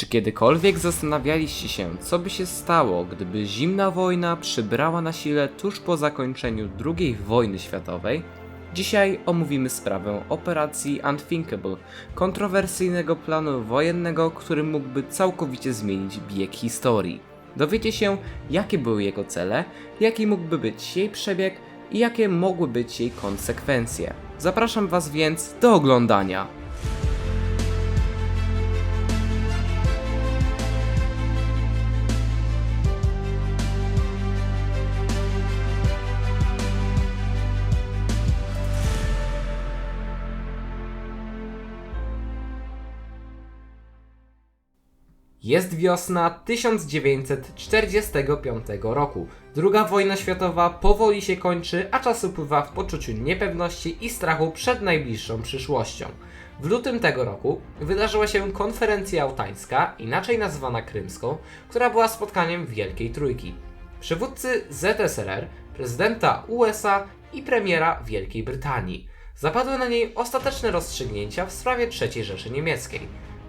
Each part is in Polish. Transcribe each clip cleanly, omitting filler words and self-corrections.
Czy kiedykolwiek zastanawialiście się, co by się stało, gdyby zimna wojna przybrała na sile tuż po zakończeniu II wojny światowej? Dzisiaj omówimy sprawę operacji Unthinkable, kontrowersyjnego planu wojennego, który mógłby całkowicie zmienić bieg historii. Dowiecie się, jakie były jego cele, jaki mógłby być jej przebieg i jakie mogły być jej konsekwencje. Zapraszam Was więc do oglądania. Jest wiosna 1945 roku. Druga wojna światowa powoli się kończy, a czas upływa w poczuciu niepewności i strachu przed najbliższą przyszłością. W lutym tego roku wydarzyła się konferencja jałtańska, inaczej nazywana krymską, która była spotkaniem Wielkiej Trójki. Przywódcy ZSRR, prezydenta USA i premiera Wielkiej Brytanii. Zapadły na niej ostateczne rozstrzygnięcia w sprawie III Rzeszy Niemieckiej.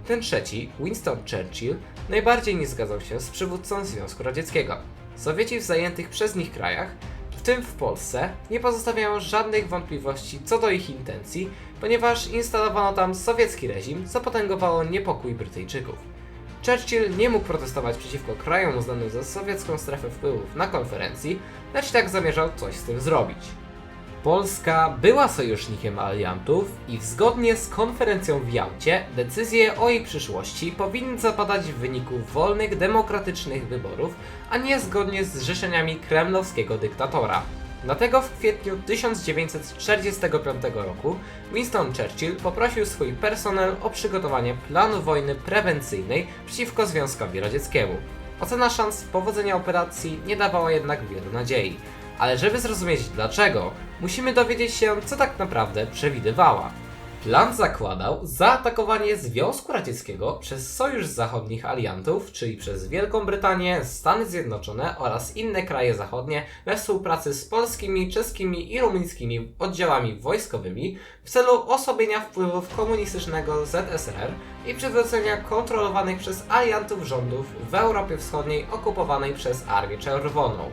Ten trzeci, Winston Churchill, najbardziej nie zgadzał się z przywódcą Związku Radzieckiego. Sowieci w zajętych przez nich krajach, w tym w Polsce, nie pozostawiają żadnych wątpliwości co do ich intencji, ponieważ instalowano tam sowiecki reżim, co potęgowało niepokój Brytyjczyków. Churchill nie mógł protestować przeciwko krajom uznanym za sowiecką strefę wpływów na konferencji, lecz tak zamierzał coś z tym zrobić. Polska była sojusznikiem aliantów i zgodnie z konferencją w Jałcie decyzje o jej przyszłości powinny zapadać w wyniku wolnych, demokratycznych wyborów, a nie zgodnie z życzeniami kremlowskiego dyktatora. Dlatego w kwietniu 1945 roku Winston Churchill poprosił swój personel o przygotowanie planu wojny prewencyjnej przeciwko Związkowi Radzieckiemu. Ocena szans powodzenia operacji nie dawała jednak wielu nadziei. Ale żeby zrozumieć dlaczego, musimy dowiedzieć się, co tak naprawdę przewidywała. Plan zakładał zaatakowanie Związku Radzieckiego przez Sojusz Zachodnich Aliantów, czyli przez Wielką Brytanię, Stany Zjednoczone oraz inne kraje zachodnie we współpracy z polskimi, czeskimi i rumuńskimi oddziałami wojskowymi w celu osłabienia wpływów komunistycznego ZSRR i przywrócenia kontrolowanych przez aliantów rządów w Europie Wschodniej okupowanej przez Armię Czerwoną.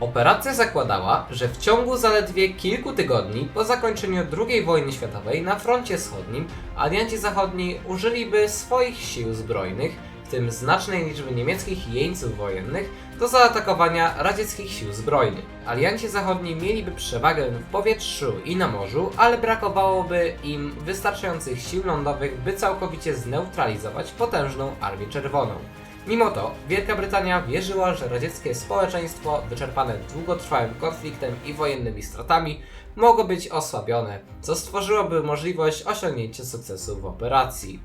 Operacja zakładała, że w ciągu zaledwie kilku tygodni po zakończeniu II wojny światowej na froncie wschodnim alianci zachodni użyliby swoich sił zbrojnych, w tym znacznej liczby niemieckich jeńców wojennych, do zaatakowania radzieckich sił zbrojnych. Alianci zachodni mieliby przewagę w powietrzu i na morzu, ale brakowałoby im wystarczających sił lądowych, by całkowicie zneutralizować potężną Armię Czerwoną. Mimo to Wielka Brytania wierzyła, że radzieckie społeczeństwo, wyczerpane długotrwałym konfliktem i wojennymi stratami, mogło być osłabione, co stworzyłoby możliwość osiągnięcia sukcesu w operacji.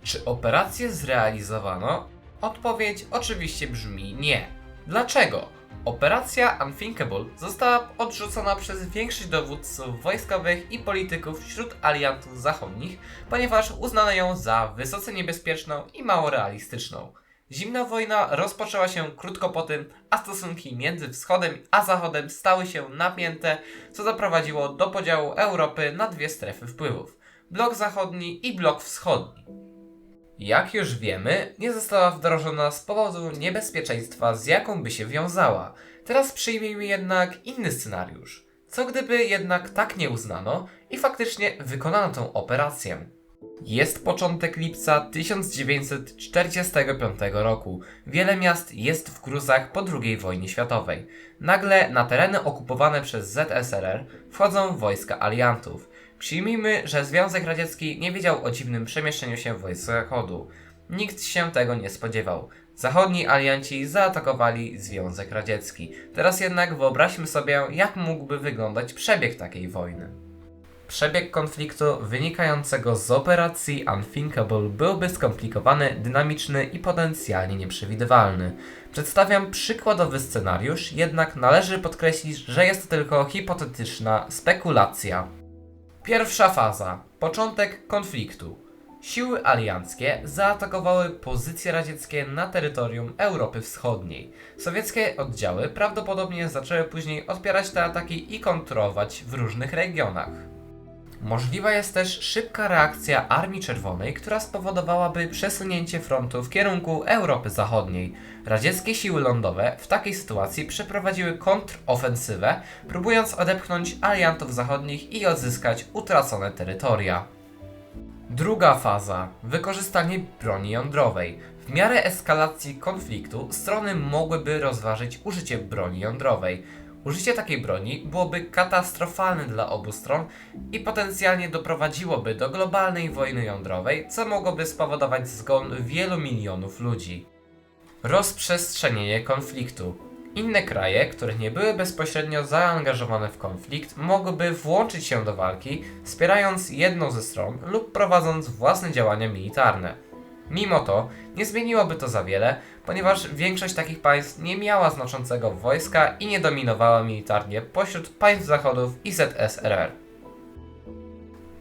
Czy operację zrealizowano? Odpowiedź oczywiście brzmi nie. Dlaczego? Operacja Unthinkable została odrzucona przez większość dowódców wojskowych i polityków wśród aliantów zachodnich, ponieważ uznano ją za wysoce niebezpieczną i mało realistyczną. Zimna wojna rozpoczęła się krótko po tym, a stosunki między wschodem a zachodem stały się napięte, co doprowadziło do podziału Europy na dwie strefy wpływów: blok zachodni i blok wschodni. Jak już wiemy, nie została wdrożona z powodu niebezpieczeństwa, z jaką by się wiązała. Teraz przyjmijmy jednak inny scenariusz. Co gdyby jednak tak nie uznano i faktycznie wykonano tę operację? Jest początek lipca 1945 roku. Wiele miast jest w gruzach po II wojnie światowej. Nagle na tereny okupowane przez ZSRR wchodzą wojska aliantów. Przyjmijmy, że Związek Radziecki nie wiedział o dziwnym przemieszczeniu się wojsk Zachodu. Nikt się tego nie spodziewał. Zachodni alianci zaatakowali Związek Radziecki. Teraz jednak wyobraźmy sobie, jak mógłby wyglądać przebieg takiej wojny. Przebieg konfliktu wynikającego z operacji Unthinkable byłby skomplikowany, dynamiczny i potencjalnie nieprzewidywalny. Przedstawiam przykładowy scenariusz, jednak należy podkreślić, że jest to tylko hipotetyczna spekulacja. Pierwsza faza. Początek konfliktu. Siły alianckie zaatakowały pozycje radzieckie na terytorium Europy Wschodniej. Sowieckie oddziały prawdopodobnie zaczęły później odpierać te ataki i kontrolować w różnych regionach. Możliwa jest też szybka reakcja Armii Czerwonej, która spowodowałaby przesunięcie frontu w kierunku Europy Zachodniej. Radzieckie siły lądowe w takiej sytuacji przeprowadziły kontrofensywę, próbując odepchnąć aliantów zachodnich i odzyskać utracone terytoria. Druga faza. Wykorzystanie broni jądrowej. W miarę eskalacji konfliktu strony mogłyby rozważyć użycie broni jądrowej. Użycie takiej broni byłoby katastrofalne dla obu stron i potencjalnie doprowadziłoby do globalnej wojny jądrowej, co mogłoby spowodować zgon wielu milionów ludzi. Rozprzestrzenienie konfliktu. Inne kraje, które nie były bezpośrednio zaangażowane w konflikt, mogłyby włączyć się do walki, wspierając jedną ze stron lub prowadząc własne działania militarne. Mimo to nie zmieniłoby to za wiele, ponieważ większość takich państw nie miała znaczącego wojska i nie dominowała militarnie pośród państw Zachodów i ZSRR.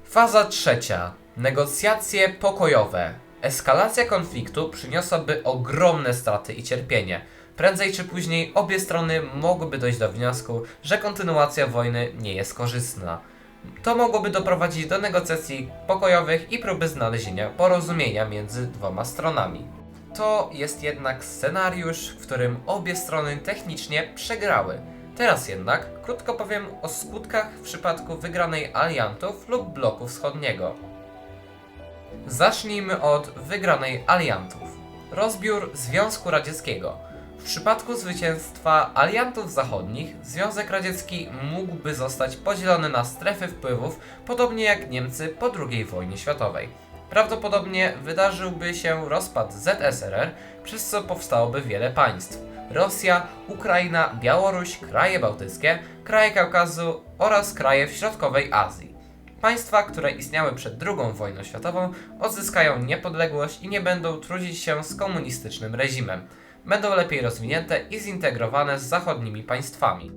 Faza trzecia. Negocjacje pokojowe. Eskalacja konfliktu przyniosłaby ogromne straty i cierpienie. Prędzej czy później obie strony mogłyby dojść do wniosku, że kontynuacja wojny nie jest korzystna. To mogłoby doprowadzić do negocjacji pokojowych i próby znalezienia porozumienia między dwoma stronami. To jest jednak scenariusz, w którym obie strony technicznie przegrały. Teraz jednak krótko powiem o skutkach w przypadku wygranej aliantów lub bloku wschodniego. Zacznijmy od wygranej aliantów. Rozbiór Związku Radzieckiego. W przypadku zwycięstwa aliantów zachodnich, Związek Radziecki mógłby zostać podzielony na strefy wpływów, podobnie jak Niemcy po II wojnie światowej. Prawdopodobnie wydarzyłby się rozpad ZSRR, przez co powstałoby wiele państw. Rosja, Ukraina, Białoruś, kraje bałtyckie, kraje Kaukazu oraz kraje w środkowej Azji. Państwa, które istniały przed II wojną światową, odzyskają niepodległość i nie będą trudzić się z komunistycznym reżimem. Będą lepiej rozwinięte i zintegrowane z zachodnimi państwami.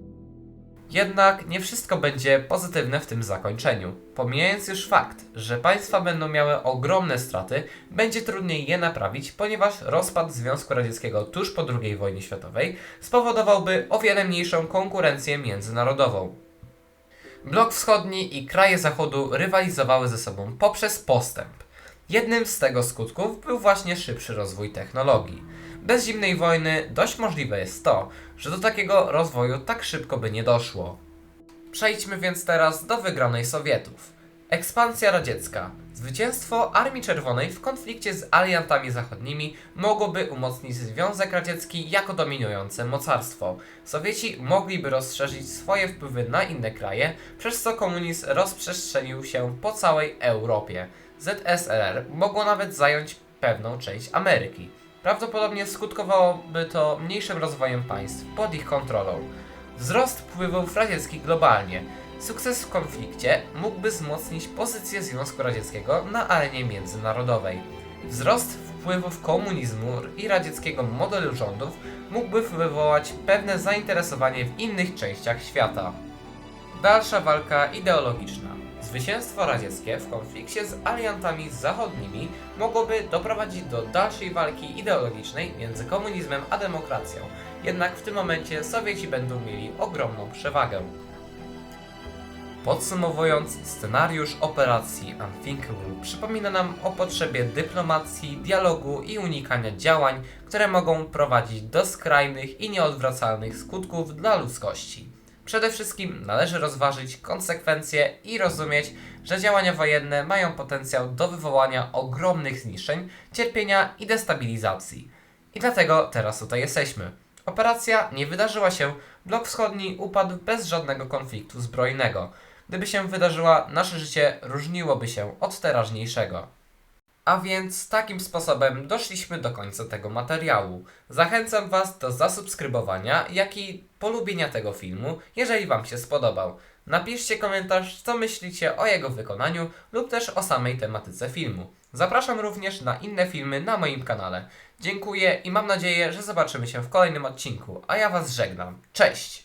Jednak nie wszystko będzie pozytywne w tym zakończeniu. Pomijając już fakt, że państwa będą miały ogromne straty, będzie trudniej je naprawić, ponieważ rozpad Związku Radzieckiego tuż po II wojnie światowej spowodowałby o wiele mniejszą konkurencję międzynarodową. Blok wschodni i kraje zachodu rywalizowały ze sobą poprzez postęp. Jednym z tego skutków był właśnie szybszy rozwój technologii. Bez zimnej wojny dość możliwe jest to, że do takiego rozwoju tak szybko by nie doszło. Przejdźmy więc teraz do wygranej Sowietów. Ekspansja radziecka. Zwycięstwo Armii Czerwonej w konflikcie z aliantami zachodnimi mogłoby umocnić Związek Radziecki jako dominujące mocarstwo. Sowieci mogliby rozszerzyć swoje wpływy na inne kraje, przez co komunizm rozprzestrzenił się po całej Europie. ZSRR mogło nawet zająć pewną część Ameryki. Prawdopodobnie skutkowałoby to mniejszym rozwojem państw pod ich kontrolą. Wzrost wpływów radzieckich globalnie. Sukces w konflikcie mógłby wzmocnić pozycję Związku Radzieckiego na arenie międzynarodowej. Wzrost wpływów komunizmu i radzieckiego modelu rządów mógłby wywołać pewne zainteresowanie w innych częściach świata. Dalsza walka ideologiczna. Zwycięstwo radzieckie w konflikcie z aliantami zachodnimi mogłoby doprowadzić do dalszej walki ideologicznej między komunizmem a demokracją. Jednak w tym momencie Sowieci będą mieli ogromną przewagę. Podsumowując, scenariusz operacji Unthinkable przypomina nam o potrzebie dyplomacji, dialogu i unikania działań, które mogą prowadzić do skrajnych i nieodwracalnych skutków dla ludzkości. Przede wszystkim należy rozważyć konsekwencje i rozumieć, że działania wojenne mają potencjał do wywołania ogromnych zniszczeń, cierpienia i destabilizacji. I dlatego teraz tutaj jesteśmy. Operacja nie wydarzyła się, blok wschodni upadł bez żadnego konfliktu zbrojnego. Gdyby się wydarzyła, nasze życie różniłoby się od teraźniejszego. A więc takim sposobem doszliśmy do końca tego materiału. Zachęcam Was do zasubskrybowania, jak i polubienia tego filmu, jeżeli Wam się spodobał. Napiszcie komentarz, co myślicie o jego wykonaniu lub też o samej tematyce filmu. Zapraszam również na inne filmy na moim kanale. Dziękuję i mam nadzieję, że zobaczymy się w kolejnym odcinku, a ja Was żegnam. Cześć!